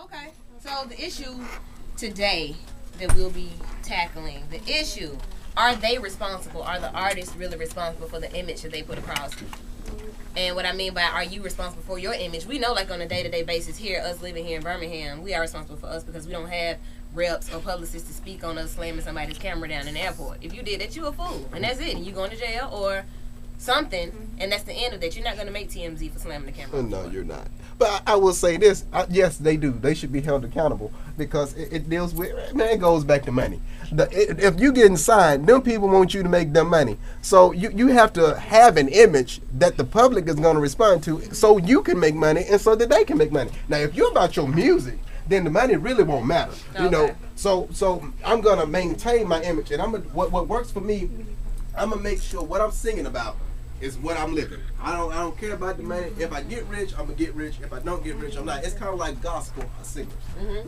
Okay. So the issue today that we'll be tackling, the issue, are they responsible? Are the artists really responsible for the image that they put across? And what I mean by are you responsible for your image? We know like on a day-to-day basis here, us living here in Birmingham, we are responsible for us because we don't have reps or publicists to speak on us slamming somebody's camera down in the airport. If you did that, you a fool. And that's it. And you going to jail or something, and that's the end of that. You're not going to make TMZ for slamming the camera. No, you're not. But I will say this. Yes, they do. They should be held accountable because it deals with, man, it goes back to money. If you getting signed, them people want you to make them money. So you have to have an image that the public is going to respond to so you can make money and so that they can make money. Now, if you're about your music, then the money really won't matter. Okay. You know, so I'm going to maintain my image. And what works for me, I'm going to make sure what I'm singing about is what I'm living. I don't care about the money. If I get rich, I'm gonna get rich. If I don't get rich, I'm not. It's kind of like gospel singers.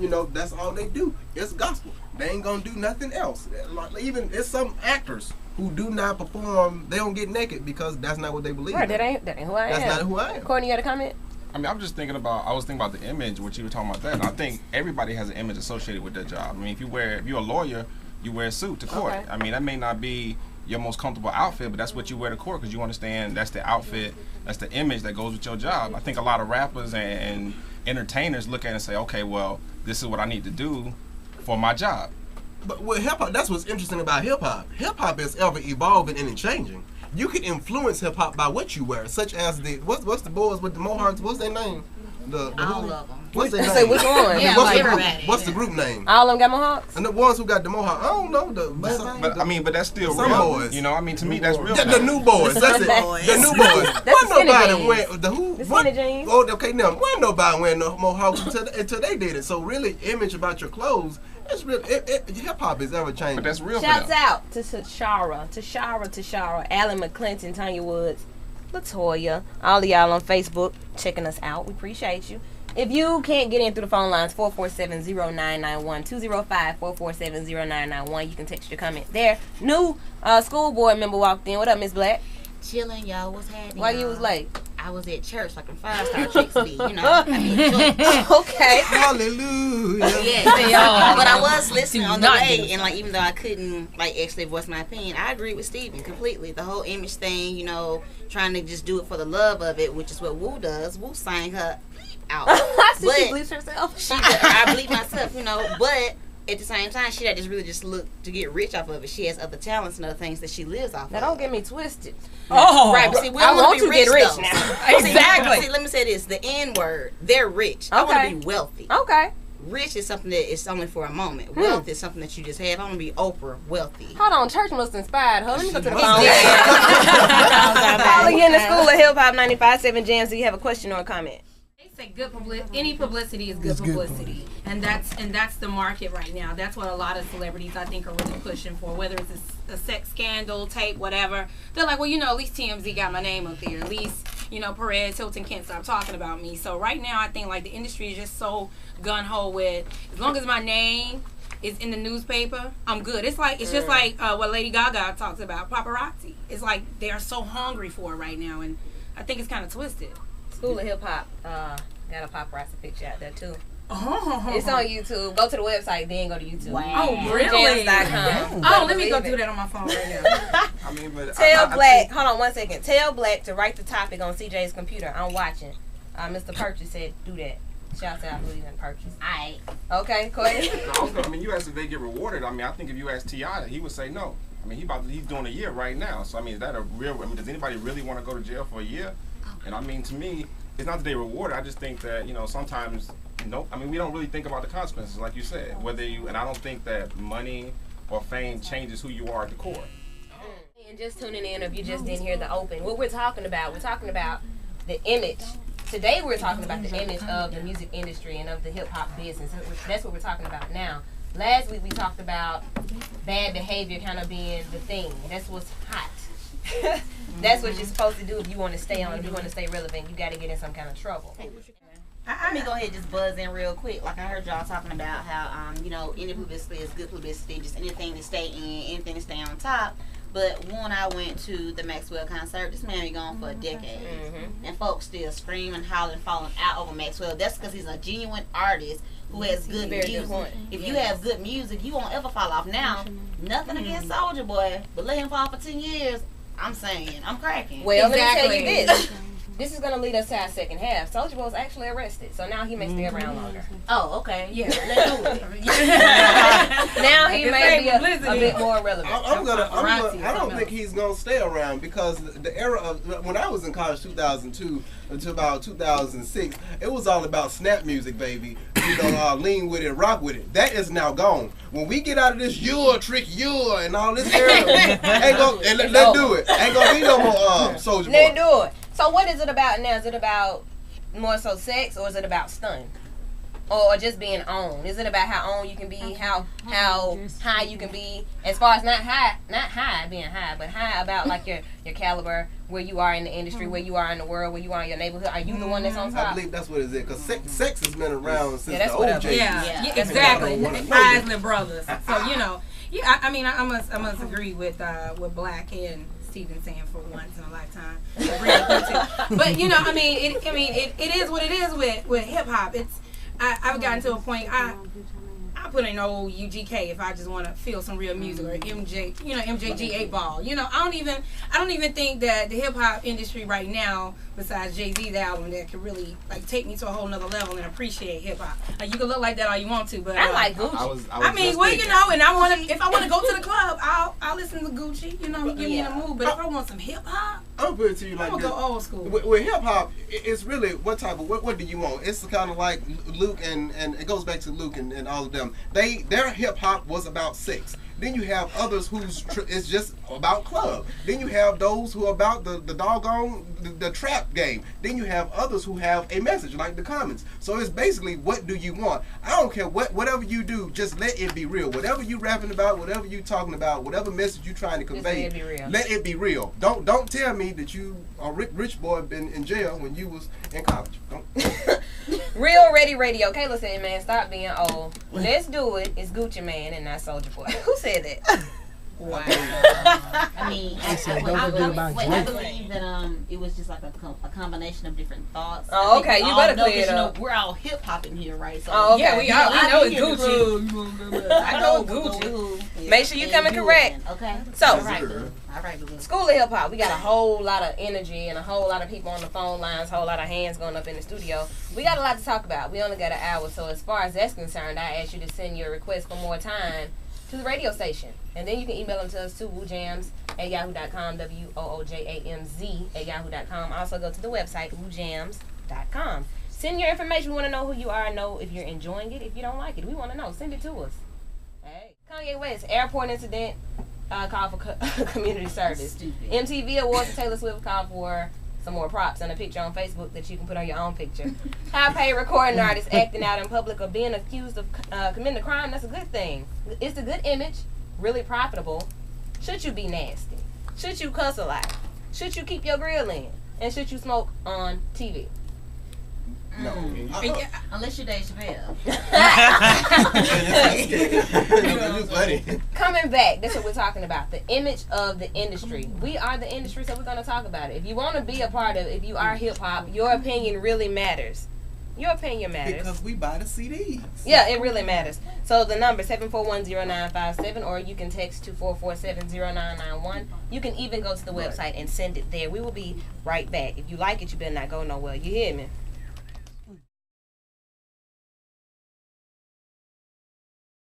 You know, that's all they do. It's gospel. They ain't gonna do nothing else. Like, even it's some actors who do not perform. They don't get naked because that's not what they believe. Right, that ain't who I am. That's not who I am. Courtney, you got a comment? I mean, I was thinking about the image, what you were talking about that. And I think everybody has an image associated with their job. I mean, if you're a lawyer, you wear a suit to court. Okay. I mean, that may not be your most comfortable outfit, but that's what you wear to court because you understand that's the outfit, that's the image that goes with your job. I think a lot of rappers and entertainers look at it and say, okay, well, this is what I need to do for my job. But with hip hop, that's what's interesting about hip hop. Hip hop is ever evolving and changing. You can influence hip hop by what you wear, such as what's the boys with the mohawks? What's their name? All of them. What's their Say name? which one? Yeah, What's the group name? All of them got mohawks? And the ones who got the mohawk, I don't know But that's still some real. boys. You know, I mean, to me, that's real. Yeah, the new boys. That's it. The new boys. That's Wasn't nobody jeans. wearing The skinny jeans. Oh, okay, now wasn't nobody wearing no mohawks until they did it. So really, image about your clothes. It's real. Hip hop is ever changing. But that's real. Shouts out to Tashara, Alan McClinton, Tanya Woods, Latoya, all of y'all on Facebook checking us out. We appreciate you. If you can't get in through the phone lines, 447-0991, 205-447-0991. You can text your comment there. New school board member walked in. What up, Miss Black? Chilling, y'all. What's happening? Why you was late? I was at church like a 5-star chicks be, you know. Okay. Hallelujah. Yeah. But I was listening on the way, and like even though I couldn't like actually voice my opinion, I agree with Steven completely. The whole image thing, you know, trying to just do it for the love of it, which is what Woo does. Woo sang her out. I see But she bleeps herself. I bleep myself, you know, but at the same time, she just really just look to get rich off of it. She has other talents and other things that she lives off Now of. don't get me twisted. Oh, right. But see, we I don't want to to be get rich though. now. Exactly. See, let me say this: the N word. They're rich. I want to be wealthy. Okay. Rich is something that is only for a moment. Wealth is something that you just have. I want to be Oprah wealthy. Hold on, church must have inspired her. Let me go to the phone. Yeah. Calling in the School of Hip Hop 95.7 Jams. Do you have a question or a comment? Say good publicity. Any publicity is good publicity, and that's the market right now. That's what a lot of celebrities I think are really pushing for. Whether it's a sex scandal, tape, whatever, they're like, well, you know, at least TMZ got my name up there. At least, you know, Perez Hilton can't stop talking about me. So right now, I think like the industry is just so gun ho with as long as my name is in the newspaper, I'm good. It's just like what Lady Gaga talks about, paparazzi. It's like they are so hungry for it right now, and I think it's kind of twisted. School of Hip Hop got a paparazzi picture out there too. Oh. It's on YouTube. Go to the website, then go to YouTube. Wow. Oh, really? Jams.com. Oh, let me go do that on my phone right now. I mean, but Tell Black, hold on 1 second. Tell Black to write the topic on CJ's computer. I'm watching. Mr. Purchase said do that. Shouts out Louis and Purchase. Alright. Okay, go ahead. No, I mean, you asked if they get rewarded. I mean, I think if you ask T.I., he would say no. I mean, he's doing a year right now. So I mean, is that a real? I mean, does anybody really want to go to jail for a year? And I mean, to me, it's not that they rewarded. I just think that, you know, sometimes, I mean, we don't really think about the consequences, like you said. And I don't think that money or fame changes who you are at the core. And just tuning in, if you just didn't hear the open, what we're talking about the image. Today we're talking about the image of the music industry and of the hip hop business. That's what we're talking about now. Last week we talked about bad behavior kind of being the thing. That's what's hot. That's what you're supposed to do if you want to stay on, if you want to stay relevant. You got to get in some kind of trouble. Let me go ahead and just buzz in real quick. Like I heard y'all talking about how, you know, any publicity is good publicity, just anything to stay in, anything to stay on top. But when I went to the Maxwell concert, this man been gone for a decade. And folks still screaming, hollering, falling out over Maxwell. That's because he's a genuine artist who has good music. If you have good music, you won't ever fall off. Now, nothing against Soulja Boy, but let him fall for 10 years, I'm saying, I'm cracking. Well, let me tell you this. This is going to lead us to our second half. Soulja Boy was actually arrested, so now he may stay around longer. Oh, okay. Yeah, let's do it. Now he may be a bit more relevant. I don't think he's going to stay around because the era of, when I was in college, 2002 until about 2006, it was all about snap music, baby. You know, lean with it, rock with it. That is now gone. When we get out of this trick and all this era, let's do it. Ain't going to be no more Soulja Boy. Let's do it. So what is it about now? Is it about more so sex, or is it about stun, or just being on? Is it about how on you can be, how high you can be, as far as not high being high, but high about like your caliber, where you are in the industry, where you are in the world, where you are in your neighborhood? Are you the one that's on top? I believe that's what it is. Because sex has been around since the old days. Yeah, exactly. Isley Brothers. So you know, I mean, I must agree with Black and Steven saying for once in a lifetime. But you know, I mean, it is what it is with hip hop. I've gotten to a point. I put in old UGK if I just want to feel some real music, or MJG8 Ball. You know, I don't even think that the hip hop industry right now, besides Jay-Z's album, that can really like take me to a whole nother level and appreciate hip hop. You can look like that all you want to, but I like Gucci. I mean, well, you know, and if I want to go to the club, I'll listen to Gucci. You know, he get me in the mood. But if I want some hip hop, I'll put it to you like I'm this. gonna go old school. With hip hop, it's really what do you want? It's kind of like Luke and it goes back to Luke and all of them. Their hip hop was about sex. Then you have others whose it's just about club. Then you have those who are about the doggone the trap game. Then you have others who have a message like the Commons. So it's basically, what do you want? I don't care whatever you do, just let it be real. Whatever you rapping about, whatever you talking about, whatever message you trying to convey, let it be real. Don't tell me that you a rich boy been in jail when you was in college. Real Ready Radio. Kayla said, man, stop being old. Let's do it. It's Gucci Man and not Soulja Boy. Who said that? Wow. I mean, I believe that it was just like a combination of different thoughts. Oh, okay. You better clear it up. We're all hip hop in here, right? So oh, okay. Yeah, we know it's Gucci. I know Gucci. Make sure you coming correct. Okay. So, all right. School of Hip Hop. We got a whole lot of energy and a whole lot of people on the phone lines, a whole lot of hands going up in the studio. We got a lot to talk about. We only got an hour, so as far as that's concerned, I ask you to send your request for more time to the radio station. And then you can email them to us too, woojams@yahoo.com, woojamz@yahoo.com. Also go to the website, woojams.com. Send your information. We want to know who you are, know if you're enjoying it. If you don't like it, we want to know. Send it to us. Hey. Kanye West, airport incident, call for community service. Stupid. MTV Awards to Taylor Swift call for some more props and a picture on Facebook that you can put on your own picture. High-paid recording artists acting out in public or being accused of committing a crime, that's a good thing. It's a good image, really profitable. Should you be nasty? Should you cuss a lot? Should you keep your grill in? And should you smoke on TV? No. Unless you're Dave Chappelle. Coming back, that's what we're talking about. The image of the industry. We are the industry, so we're going to talk about it. If you want to be a part of it, if you are hip-hop, your opinion really matters. Your opinion matters. Because we buy the CDs. Yeah, it really matters. So the number 7410957, or you can text 24470991. You can even go to the website and send it there. We will be right back. If you like it, you better not go nowhere. You hear me?